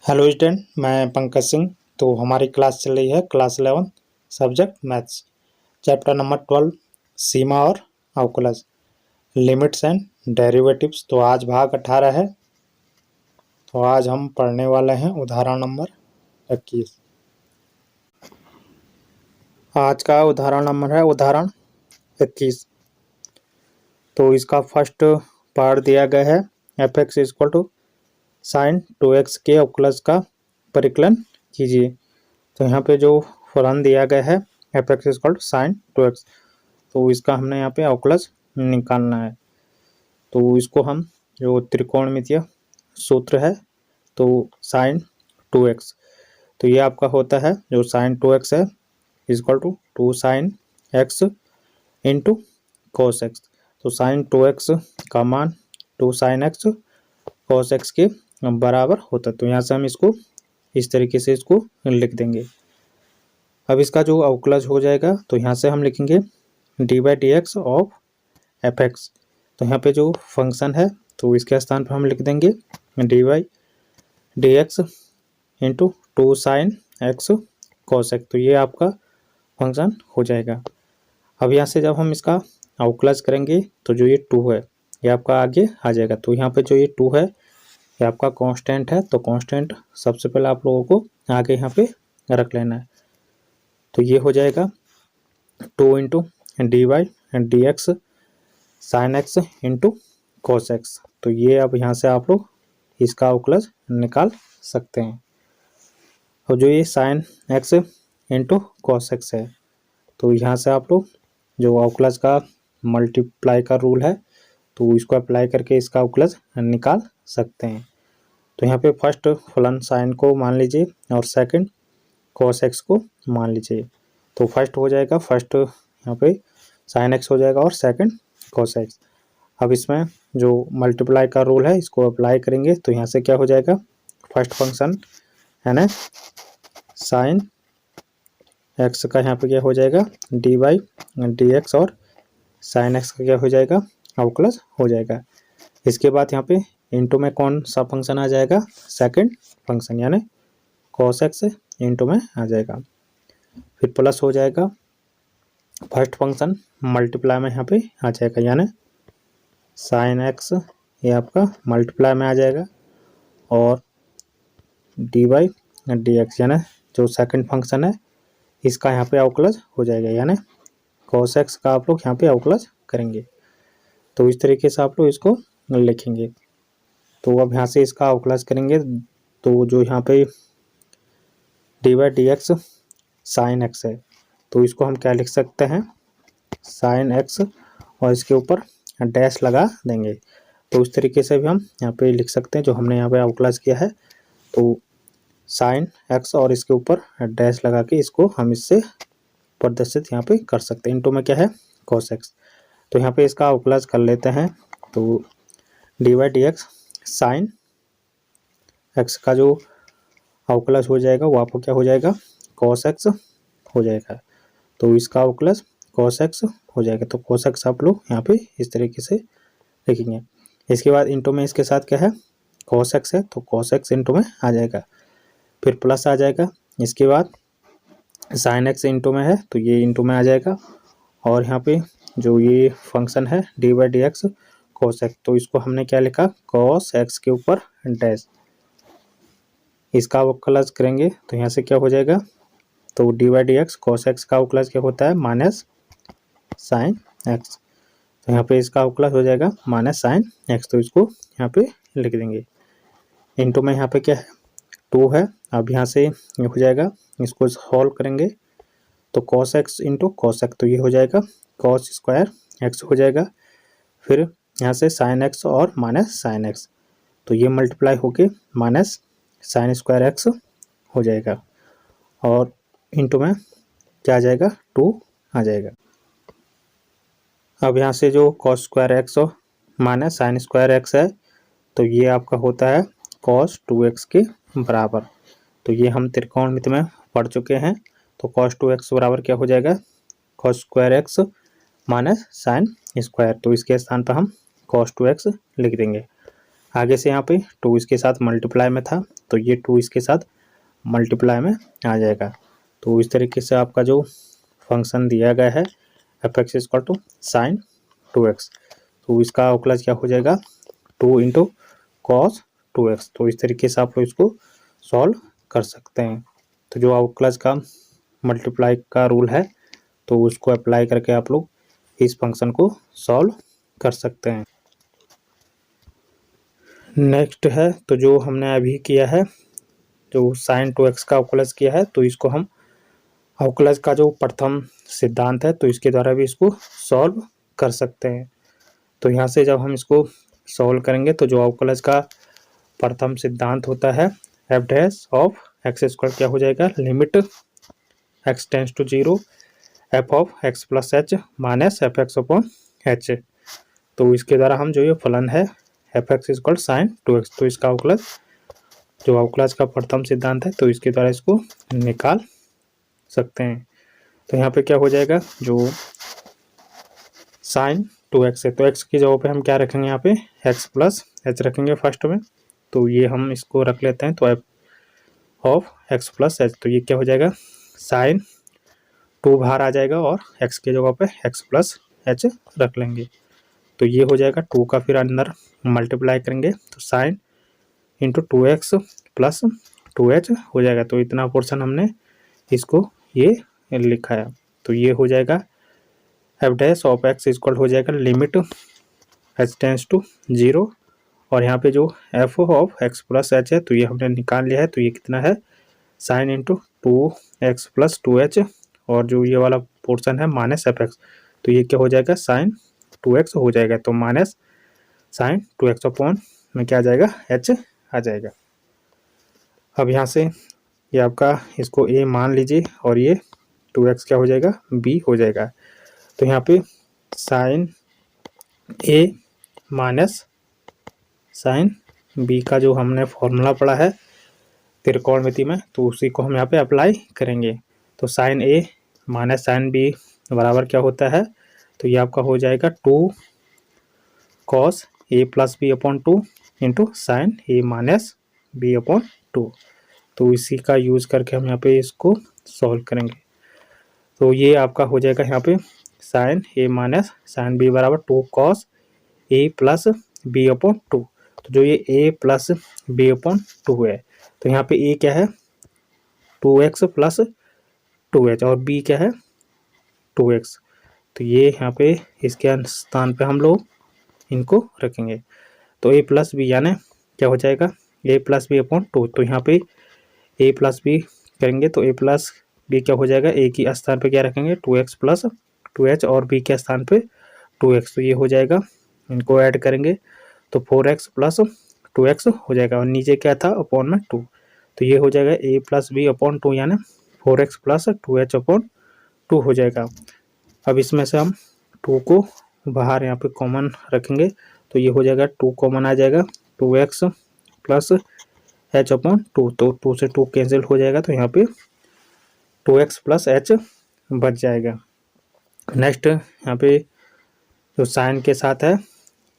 Hello student, मैं पंकज सिंह। तो हमारी क्लास चल रही है class 11 subject maths, chapter number 12 सीमा और अवकलज, लिमिट्स एंड डेरिवेटिव्स। तो आज भाग 18 है। तो आज हम पढ़ने वाले हैं उदाहरण नंबर 21। आज का उदाहरण नंबर है उदाहरण 21। तो इसका फर्स्ट पार्ट दिया गया है f x equal to sine 2x के अवकलज का परिकलन कीजिए। तो यहाँ पे जो फलन दिया गया है f x equal to sine 2x, तो इसका हमने यहाँ पे अवकलज निकालना है। तो इसको हम जो त्रिकोणमितीय सूत्र है तो साइन 2x, तो ये आपका होता है जो साइन 2x है equal to 2 sine x into cos x. तो साइन 2x का मान 2 साइन x कोस एक्स के बराबर होता है। तो यहाँ से हम इसको इस तरीके से इसको लिख देंगे। अब इसका जो अवकलज हो जाएगा तो यहाँ से हम लिखेंगे D by D x of F x. तो यहाँ पे जो फंक्शन है तो इसके स्थान पर हम लिख देंगे D by D x into 2 sine x cos x. तो ये आपका फंक्शन हो जाएगा। अब यहाँ से जब हम इसका अवकलज करेंगे तो जो ये 2 है ये आपका आगे आ जाएगा। तो यहाँ पे जो ये 2 है ये आपका कांस्टेंट है, तो कांस्टेंट सबसे पहले आप लोगों को आगे यहाँ पे रख लेना है। तो ये हो जाएगा 2 into d y d x sine x into cos x. तो ये अब यहाँ से आप लोग इसका अवकलज निकाल सकते हैं। और जो ये sign x into cos x है तो यहाँ से आप लोग जो अवकलज का मल्टीप्लाई का रूल है तो इसको अप्लाई करके इसका अवकलज निकाल सकते हैं। तो यहाँ पे फर्स्ट फलन साइन को मान लीजिए और सेकंड कोस एक्स को मान लीजिए। तो फर्स्ट हो जाएगा, फर्स्ट यहाँ पे साइन एक्स हो जाएगा और सेकंड कोस एक्स। अब इसमें जो मल्टीप्लाई का रूल है इसको अप्लाई करेंगे तो यहाँ से क्या हो जाएगा, फर्स्ट फंक्शन है ना साइन एक्स का यहाँ पे क्या हो जाएगा डी बाई डी एक्स और साइन एक्स का क्या हो जाएगा अवकलज हो जाएगा। इसके बाद यहाँ पे इंटू में कौन सा फंक्शन आ जाएगा, सेकंड फंक्शन यानी कॉस एक्स इंटू में आ जाएगा। फिर प्लस हो जाएगा फर्स्ट फंक्शन मल्टीप्लाई में यहाँ पे आ जाएगा यानी साइन एक्स ये आपका मल्टीप्लाई में आ जाएगा और डी बाई डी एक्स यानी जो सेकंड फंक्शन है इसका यहाँ पे अवकलज हो जाएगा यानी कॉस एक्स का आप लोग यहाँ पे अवकलज करेंगे। तो इस तरीके से आप लोग इसको लिखेंगे। तो अब यहाँ से इसका अवकलज करेंगे तो जो यहाँ पे D by D x sine x है तो इसको हम क्या लिख सकते हैं साइन एक्स और इसके ऊपर डैश लगा देंगे। तो उस तरीके से भी हम यहाँ पे लिख सकते हैं जो हमने यहाँ पे अवकलज किया है। तो साइन एक्स और इसके ऊपर डैश लगा के इसको हम इससे प्रदर्शित यहाँ पे कर सकते हैं। इनटू में क्या है कॉस एक्स। तो यहाँ पे इसका अवकलज कर लेते हैं। तो D by D x sine x का जो अवकलज हो जाएगा वो आपको क्या हो जाएगा कॉस एक्स हो जाएगा। तो इसका अवकलज कॉस एक्स हो जाएगा। तो कॉस एक्स आप लोग यहाँ पे इस तरीके से लिखेंगे। इसके बाद इंटू में इसके साथ क्या है कॉस एक्स है तो कॉस एक्स इंटू में आ जाएगा, फिर प्लस आ जाएगा। इसके बाद साइन एक्स इंटू में है तो ये इंटू में आ जाएगा और यहाँ पे जो ये फंक्शन है D by D x cos x तो इसको हमने क्या लिखा कॉस एक्स के ऊपर डैश। इसका अवकलज करेंगे तो यहाँ से क्या हो जाएगा तो D by D x cos x का अवकलज क्या होता है माइनस साइन एक्स। तो यहाँ पे इसका अवकलज हो जाएगा माइनस साइन एक्स। तो इसको यहाँ पे लिख देंगे। इंटू में यहाँ पे क्या है 2 है। अब यहाँ से ये हो जाएगा, इसको सॉल्व करेंगे तो cos x into cos x तो ये हो जाएगा कॉस स्क्वायर एक्स हो जाएगा। फिर यहाँ से साइन एक्स और माइनस साइन एक्स तो ये मल्टीप्लाई होके माइनस साइन स्क्वायर एक्स हो जाएगा और इंटू में क्या आ जाएगा 2 आ जाएगा। अब यहाँ से जो cos square x minus sine square x है तो ये आपका होता है कॉस 2x के बराबर। तो ये हम त्रिकोणमिति में पढ़ चुके हैं। तो कॉस 2x बराबर क्या हो जाएगा cos square x minus sine square. तो इसके स्थान पर हम कॉस 2x लिख देंगे। आगे से यहाँ पे 2 इसके साथ मल्टीप्लाई में था, तो ये 2 इसके साथ मल्टीप्लाई में आ जाएगा। तो इस तरीके से आपका जो फंक्शन दिया गया है fx equal to sine 2x, तो इसका अवकलज क्या हो जाएगा 2 इंटू कॉस 2x। तो इस तरीके से आप लोग इसको सॉल्व कर सकते हैं। तो जो अवकलज का मल्टीप्लाई का रूल है तो उसको अप्लाई करके आप लोग इस फंक्शन को सॉल्व कर सकते हैं। नेक्स्ट है तो जो हमने अभी किया है, जो साइन 2x का अवकलज किया है, तो इसको हम अवकलज का जो प्रथम सिद्धांत है तो इसके द्वारा भी इसको सॉल्व कर सकते हैं। तो यहाँ से जब हम इसको सॉल्व करेंगे तो जो अवकलज का प्रथम सिद्धांत होता है f dash of x square क्या हो जाएगा, limit x tends to 0 f of x plus h minus f x upon h. तो इसके द्वारा हम जो ये फलन है f x equal sign 2x, तो इसका अवकलज जो अवकलज का प्रथम सिद्धांत है तो इसके द्वारा इसको निकाल सकते हैं। तो यहाँ पे क्या हो जाएगा, जो साइन 2x है तो x की जगह पे हम क्या रखेंगे, यहाँ पे x प्लस एच रखेंगे फर्स्ट में। तो ये हम इसको रख लेते हैं, तो F of x plus h, तो ये क्या हो जाएगा साइन 2 बाहर आ जाएगा और x के जगह पे x प्लस एच रख लेंगे। तो ये हो जाएगा 2 का फिर अंदर मल्टीप्लाई करेंगे तो sine into 2x plus 2h हो जाएगा। तो इतना पोर्शन हमने इसको ये लिखा है। तो ये हो जाएगा f dash of x equal हो जाएगा लिमिट एच टेंस टू 0, और यहाँ पे जो F of x plus H है तो ये हमने निकाल लिया है। तो ये कितना है sine into 2x plus 2h, और जो ये वाला पोर्शन है माइनस एफ एक्स, तो ये क्या हो जाएगा साइन 2x हो जाएगा। तो माइनस साइन 2x अपॉन में क्या आ जाएगा h आ जाएगा। अब यहाँ से ये आपका इसको a मान लीजिए और ये 2x क्या हो जाएगा b हो जाएगा। तो यहाँ पे sine a minus sine b का जो हमने फॉर्मूला पढ़ा है त्रिकोणमिति में तो उसी को हम यहाँ पे अप्लाई करेंगे। तो sine a minus sine b बराबर क्या होता है, तो ये आपका हो जाएगा 2 cos a plus B upon 2 into sine a minus B upon 2। तो इसी का यूज़ करके हम यहाँ पे इसको सॉल्व करेंगे। तो ये आपका हो जाएगा यहाँ पे sine a minus sine b बराबर 2 cos a plus B upon 2। तो जो ये a प्लस बी अपॉन 2 है तो यहाँ पे a क्या है 2x प्लस 2h और b क्या है 2x। तो ये यहाँ पे इसके स्थान पे हम लोग इनको रखेंगे। तो a प्लस बी यानी क्या हो जाएगा a प्लस बी अपॉन 2। तो यहाँ पे a प्लस बी करेंगे तो a प्लस बी क्या हो जाएगा, a की स्थान पे क्या रखेंगे 2x प्लस 2h और b के स्थान पे 2x। तो ये हो जाएगा, इनको ऐड करेंगे तो 4x प्लस 2x हो जाएगा और नीचे क्या था अपॉन में 2। तो ये हो जाएगा a प्लस बी अपॉन 2 यानी 4x प्लस 2h अपॉन 2 हो जाएगा। अब इसमें से हम 2 को बाहर यहाँ पे कॉमन रखेंगे तो ये हो जाएगा 2 कॉमन आ जाएगा 2x प्लस h अपॉन 2। तो 2 से 2 कैंसिल हो जाएगा तो यहाँ पे 2x प्लस h बच जाएगा। नेक्स्ट यहाँ पे जो साइन के साथ है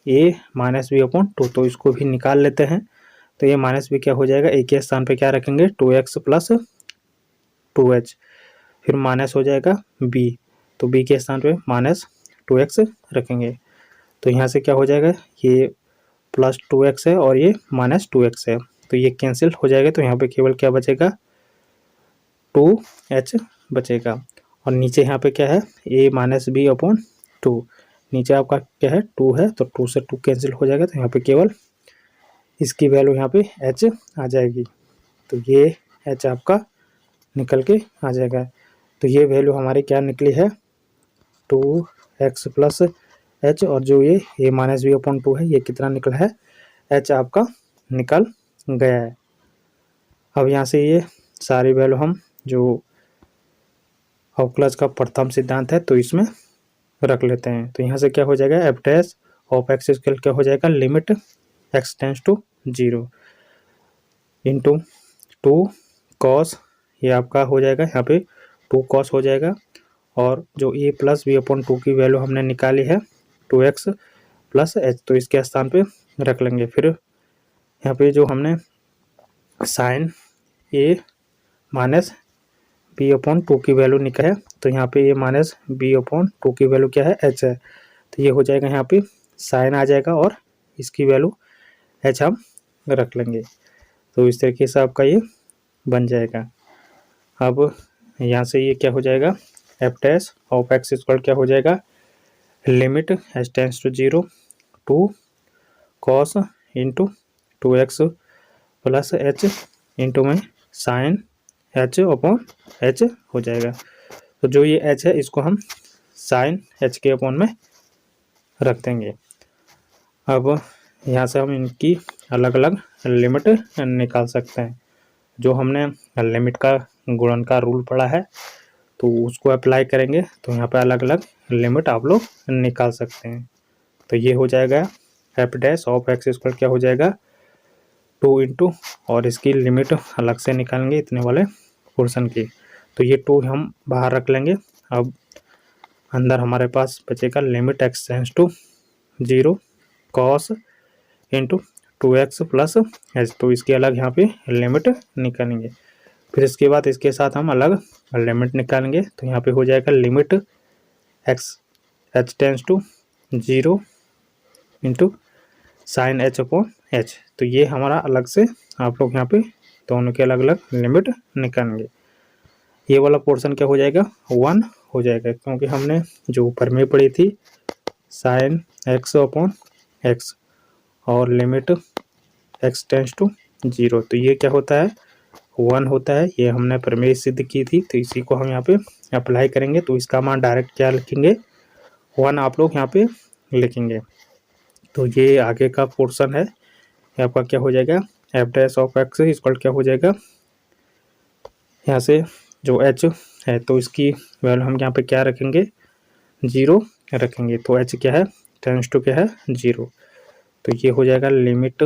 a माइनस बी अपॉन 2, तो इसको भी निकाल लेते हैं। तो ये माइनस बी क्या हो जाएगा, a के स्थान पे क्या रखेंगे 2x प्लस 2h, फिर माइनस हो जाएगा b, तो b के स्थान पे माइनस 2x रखेंगे। तो यहाँ से क्या हो जाएगा, ये प्लस 2x है और ये माइनस 2x है, तो ये कैंसिल हो जाएगा। तो यहाँ पे केवल क्या बचेगा 2h बचेगा। और नीचे यहाँ पे क्या है a माइनस बी अपॉन 2, नीचे आपका क्या है 2 है तो 2 से 2 कैंसिल हो जाएगा। तो यहाँ पे केवल इसकी वैल्यू यहाँ पे h आ जाएगी। तो ये h आपका निकल के आ जाएगा। तो ये वैल्यू हमारी क्या निकली है 2x प्लस h, और जो ये a माइनस बी अपॉन 2 है ये कितना निकला है h आपका निकल गया है। अब यहाँ से ये सारी वैल्यू हम जो अवकलज का प्रथम सिद्धांत है तो इसमें रख लेते हैं। तो यहाँ से क्या हो जाएगा f dash of x square क्या हो जाएगा limit x tends to 0 into 2 cos, ये आपका हो जाएगा यहाँ पे 2 कॉस हो जाएगा, और जो a प्लस बी अपॉन 2 की वैल्यू हमने निकाली है 2x प्लस h, तो इसके स्थान पे रख लेंगे। फिर यहाँ पे जो हमने साइन ए माइनस बी अपॉन 2 की वैल्यू निकाला है, तो यहाँ पे ए माइनस बी अपॉन 2 की वैल्यू क्या है, एच है। तो ये हो जाएगा यहाँ पे साइन आ जाएगा और इसकी वैल्यू एच हम रख लेंगे। तो इस तरीके से आपका ये बन जाएगा। अब यहाँ से ये क्या हो जाएगा, f dash of x equal क्या हो जाएगा, limit h tends to 0 two cos into 2x plus h into में साइन एच अपॉन एच हो जाएगा। तो जो ये एच है इसको हम साइन एच के अपॉन में रख देंगे। अब यहाँ से हम इनकी अलग अलग लिमिट निकाल सकते हैं। जो हमने लिमिट का गुणन का रूल पढ़ा है तो उसको अप्लाई करेंगे, तो यहाँ पे अलग अलग लिमिट आप लोग निकाल सकते हैं। तो ये हो जाएगा f dash of x square क्या हो जाएगा 2 इंटू, और इसकी लिमिट अलग से निकालेंगे इतने वाले पोर्शन की। तो ये 2 हम बाहर रख लेंगे। अब अंदर हमारे पास बचेगा limit x tends to 0 cos into 2x plus h. तो इसकी अलग यहाँ पे लिमिट निकालेंगे। फिर इसके बाद इसके साथ हम अलग लिमिट निकालेंगे। तो यहाँ पे हो जाएगा limit x h tends to 0 into sine h upon h. तो ये हमारा अलग से आप लोग यहाँ पे दोनों के अलग अलग लिमिट निकालेंगे। ये वाला पोर्शन क्या हो जाएगा 1 हो जाएगा, क्योंकि हमने जो ऊपर में पढ़ी थी साइन एक्स अपॉन एक्स और लिमिट एक्स टेंस टू 0, तो ये क्या होता है 1 होता है। ये हमने प्रमेय सिद्ध की थी, तो इसी को हम यहाँ पे अप्लाई करेंगे। तो इसका मान डायरेक्ट क्या लिखेंगे 1 आप लोग यहाँ पे लिखेंगे। तो ये आगे का पोर्शन है, ये आपका क्या हो जाएगा f dash of x equal क्या हो जाएगा, यहाँ से जो एच है तो इसकी वैल्यू हम यहाँ पे क्या रखेंगे 0 रखेंगे। तो एच क्या है टेंस टू क्या है 0। तो ये हो जाएगा limit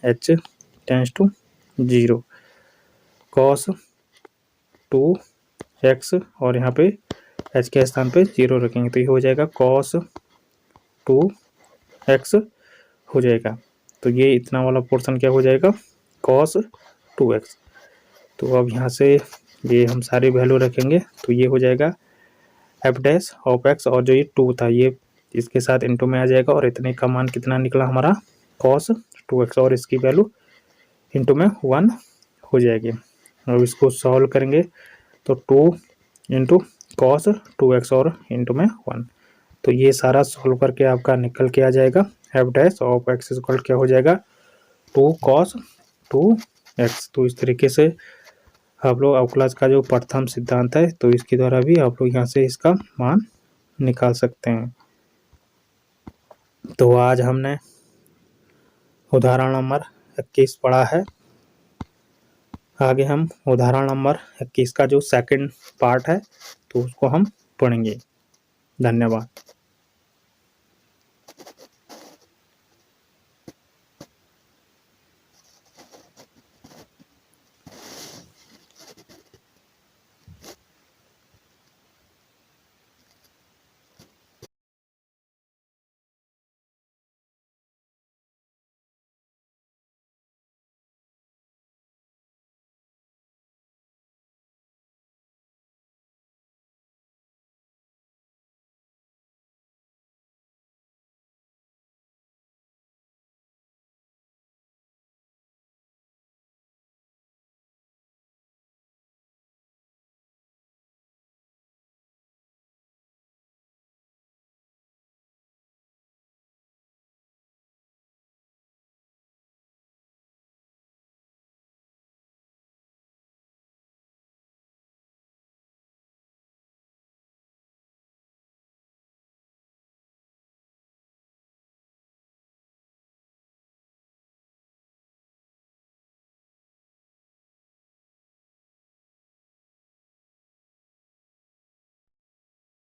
h tends to 0 cos 2x, और यहाँ पे एच के स्थान पे 0 रखेंगे। तो ये हो जाएगा कॉस 2x हो जाएगा। तो ये इतना वाला पोर्शन क्या हो जाएगा कॉस 2x। तो अब यहाँ से ये हम सारी वैल्यू रखेंगे। तो ये हो जाएगा एफ डैश ऑफ एक्स, और जो ये 2 था ये इसके साथ इंटू में आ जाएगा, और इतने का मान कितना निकला हमारा कॉस 2x, और इसकी वैल्यू इंटू में 1 हो जाएगी। अब इसको सॉल्व करेंगे तो 2 इंटू कॉस 2x और इंटू में 1। तो ये सारा सॉल्व करके आपका निकल के आ जाएगा f dash of x equal क्या हो जाएगा 2 कॉस 2x। तो इस तरीके से आप लोग अवकलज का जो प्रथम सिद्धांत है तो इसके द्वारा भी आप लोग यहाँ से इसका मान निकाल सकते हैं। तो आज हमने उदाहरण नंबर 21 पढ़ा है। आगे हम उदाहरण नंबर 21 का जो सेकंड पार्ट है तो उसको हम पढ़ेंगे। धन्यवाद।